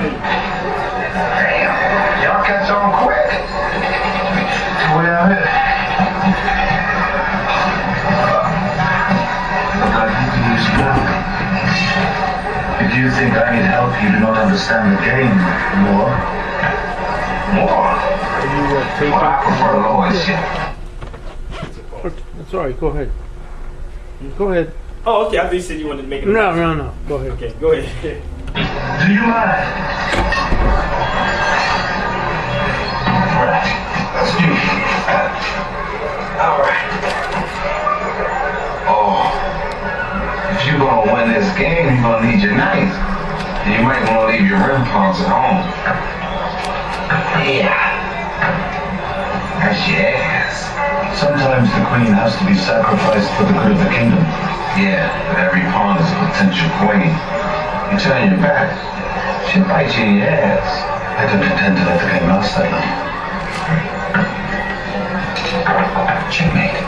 Damn, y'all catch on quick. Well, if you think I need help, you do not understand the game, more. More? Well, I prefer lower shit. That's all right, go ahead. Go ahead. Oh, okay. I thought you said you wanted to make it. No. Go ahead. Okay, go ahead. Do you mind? Right. That's you. All right. Oh. If you're gonna win this game, you're gonna need your knife. And you might wanna leave your rim pawns at home. Yeah. That's your ass. Sometimes the queen has to be sacrificed for the good of the kingdom. Yeah, but every pawn is a potential queen. You turn your back, she'll bite you in your ass. I don't intend to let the game last that long. Checkmate.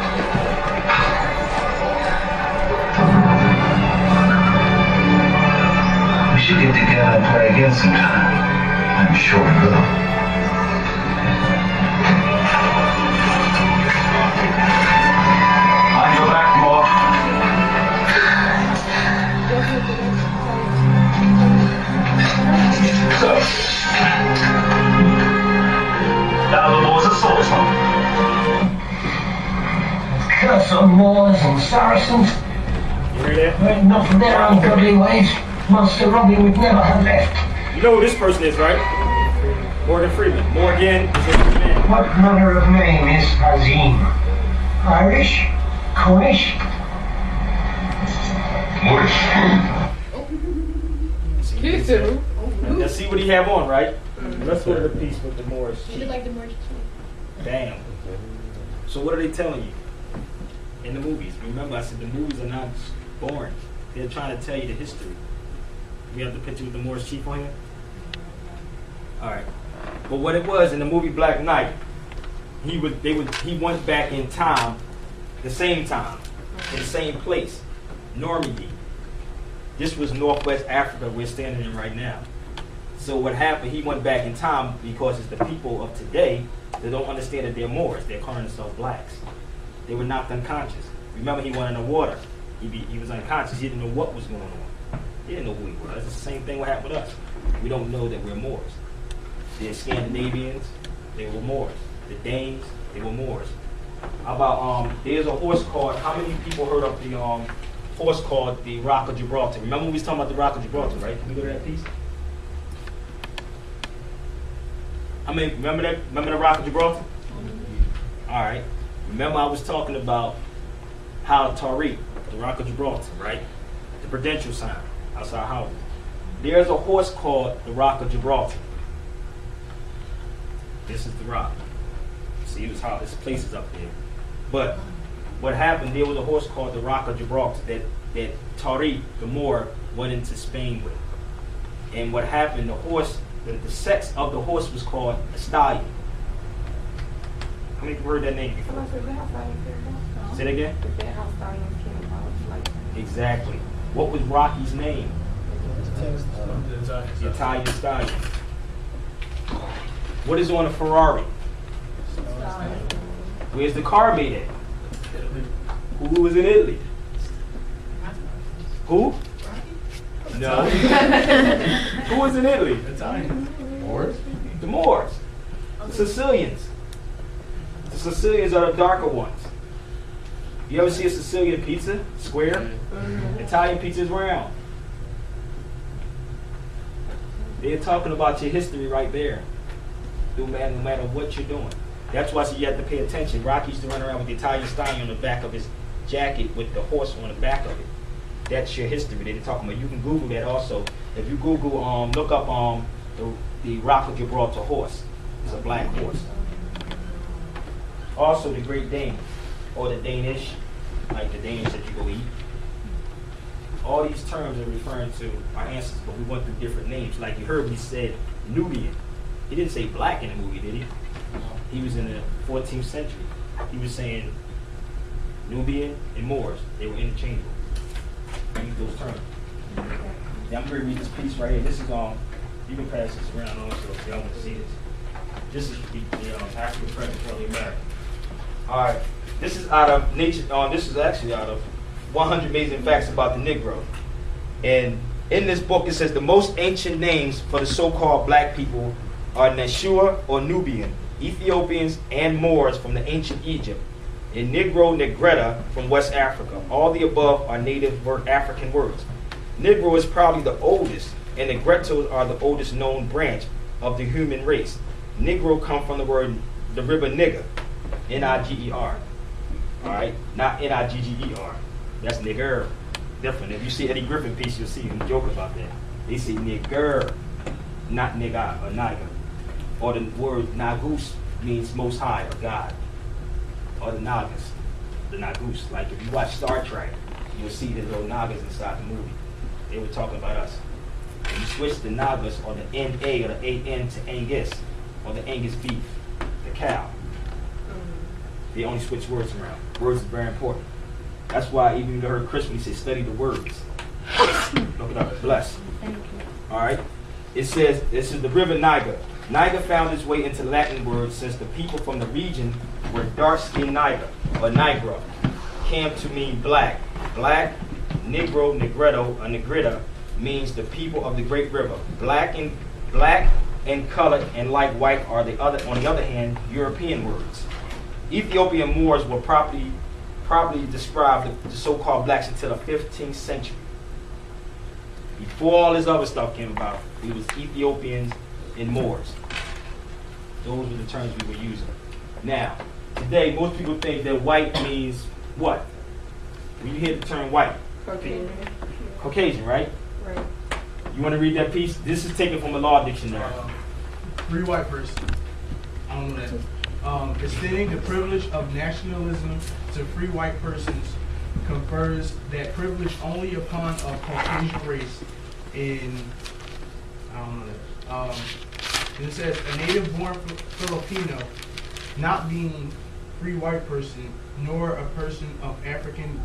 We should get together and play again sometime. I'm sure we will. Curse on Moors and Saracens. You hear that? But not for their ungodly ways. Master Robbie would never have left. You know who this person is, right? Morgan Freeman. Morgan is his man. What manner of name is Azim? Irish? Cornish? You too. Now see what he have on, right? Let's go to the piece with the Moorish. You look like the merchant. Damn. So what are they telling you in the movies? Remember, I said the movies are not boring. They're trying to tell you the history. We have the picture with the Moorish chief on here. All right. But what it was in the movie Black Knight, he went back in time, the same time, in the same place, Normandy. This was Northwest Africa we're standing in right now. So what happened, he went back in time because it's the people of today that don't understand that they're Moors. They're calling themselves blacks. They were knocked unconscious. Remember, he went in the water. He was unconscious. He didn't know what was going on. He didn't know who he was. It's the same thing what happened with us. We don't know that we're Moors. The Scandinavians, they were Moors. The Danes, they were Moors. How about, there's a horse called, how many people heard of the horse called the Rock of Gibraltar? Remember we was talking about the Rock of Gibraltar, right? Can we go to that piece? I mean, remember that? Remember the Rock of Gibraltar? All right. Remember I was talking about how Tariq, the Rock of Gibraltar, right? The prudential sign outside Howard. There's a horse called the Rock of Gibraltar. This is the rock. See, this place is up there. But what happened, there was a horse called the Rock of Gibraltar that Tariq, the Moor, went into Spain with. And what happened, the horse, the sex of the horse was called a stallion. How many people heard that name before? Say it again? Exactly. What was Rocky's name? The Italian stallion. What is on a Ferrari? Where's the car made at? Who was in Italy? Who? No. Who was in Italy? Moors? The Moors. The Sicilians. The Sicilians are the darker ones. You ever see a Sicilian pizza? Square? Italian pizza is round. They're talking about your history right there. No matter what you're doing. That's why you have to pay attention. Rocky used to run around with the Italian stallion on the back of his jacket with the horse on the back of it. That's your history. They're talking about. You can Google that also. If you Google, look up the Rock of Gibraltar horse. It's a black horse. Also the Great Dane, or the Danish, like the Danish that you go eat. All these terms are referring to our ancestors, but we went through different names. Like you heard me said Nubian. He didn't say black in the movie, did he? He was in the 14th century. He was saying Nubian and Moors. They were interchangeable. Use those terms. Now I'm going to read this piece right here. This is You can pass this around also if y'all want to see this. This is the African present for the American. All right. This is out of nature. This is actually out of 100 Amazing Facts About the Negro. And in this book, it says the most ancient names for the so-called black people are Nashua or Nubian, Ethiopians, and Moors from the ancient Egypt, and Negro, Negretta from West Africa. All the above are native African words. Negro is probably the oldest, and Negrettos are the oldest known branch of the human race. Negro come from the river nigger, N-I-G-E-R. All right, not N-I-G-G-E-R. That's nigger. Different. If you see Eddie Griffin piece, you'll see him joke about that. They say nigger, not nigga or niger. Or the word nagus means most high or God. Or the nagas, the nagus. Like if you watch Star Trek, you'll see the little nagas inside the movie. They were talking about us. When you switch the nagas or the N-A or the A-N to Angus, or the Angus beef, the cow. They only switch words around. Words is very important. That's why even you heard Chris when he said study the words. Look it up. Bless. Thank you. All right. It says this is the river Niger. Niger found its way into Latin words since the people from the region were dark-skinned Niger or Nigra came to mean black. Black, Negro, Negretto, or Negrita means the people of the great river. Black and colored and like white are on the other hand, European words. Ethiopian Moors were properly described the so-called blacks until the 15th century. Before all this other stuff came about, it was Ethiopians and Moors. Those were the terms we were using. Now, today, most people think that white means what? When you hear the term white? Caucasian. Caucasian, right? Right. You want to read that piece? This is taken from a law dictionary. Free white person. I don't know that. Extending the privilege of nationalism to free white persons confers that privilege only upon a Caucasian race in, I don't know that. It says a native-born Filipino not being free white person, nor a person of African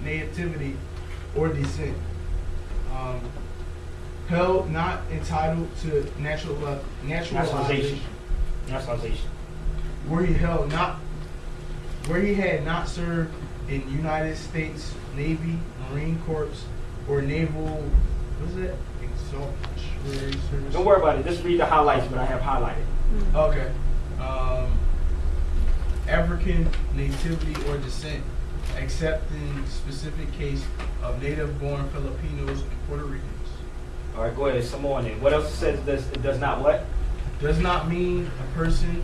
nativity or descent. Held not entitled to naturalization. Nationalization. Where he had not served in United States Navy, Marine Corps, or Naval, what is it? Auxiliary Service. Don't worry about it. Just read the highlights, but I have highlighted. Okay. African nativity or descent, except in specific case of native-born Filipinos and Puerto Ricans. All right, go ahead. Some more on it. What else it says? It does not what? Does not mean a person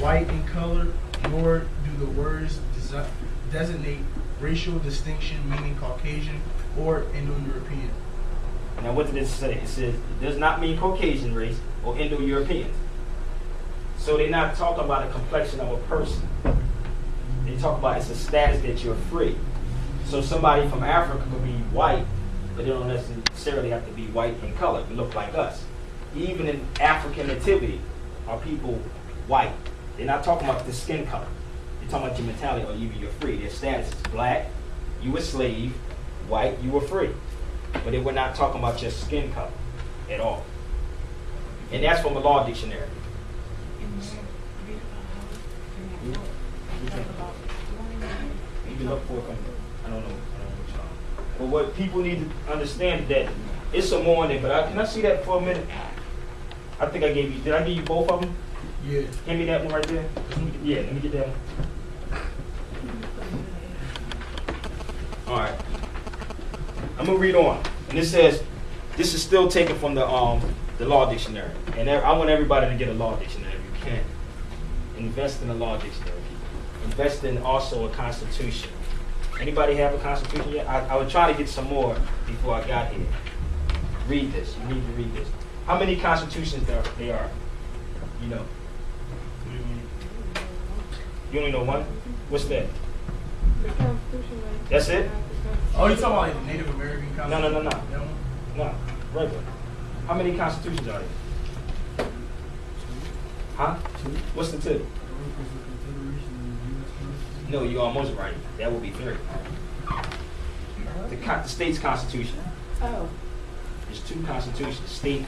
white in color, nor do the words designate racial distinction, meaning Caucasian or Indo-European. Now, what did it say? It says it does not mean Caucasian race or Indo-European. So they're not talking about a complexion of a person. They talk about it's a status that you're free. So somebody from Africa could be white, but they don't necessarily have to be white in color. They look like us. Even in African nativity, are people white? They're not talking about the skin color. They're talking about your mentality or even you're free. Their status is black, you a slave, white, you were free. But they were not talking about your skin color at all. And that's from a law dictionary. You can look for it. I don't know. But what people need to understand is that it's a morning, but can I see that for a minute? I think I gave you, did I give you both of them? Yeah. Give me that one right there. Yeah, let me get that one. All right. I'm gonna read on. And it says, this is still taken from the law dictionary. And I want everybody to get a law dictionary if you can. Invest in a law dictionary. Invest in also a constitution. Anybody have a constitution yet? I would try to get some more before I got here. Read this. You need to read this. How many constitutions there are? You know. You only know one? What's that? The Constitution. That's it? Oh, you talking about like the Native American Constitution? No. That one? No. Regular. How many constitutions are there? Huh? What's the two? No, you're almost right. That would be 3. The state's constitution. Oh. There's two constitutions, state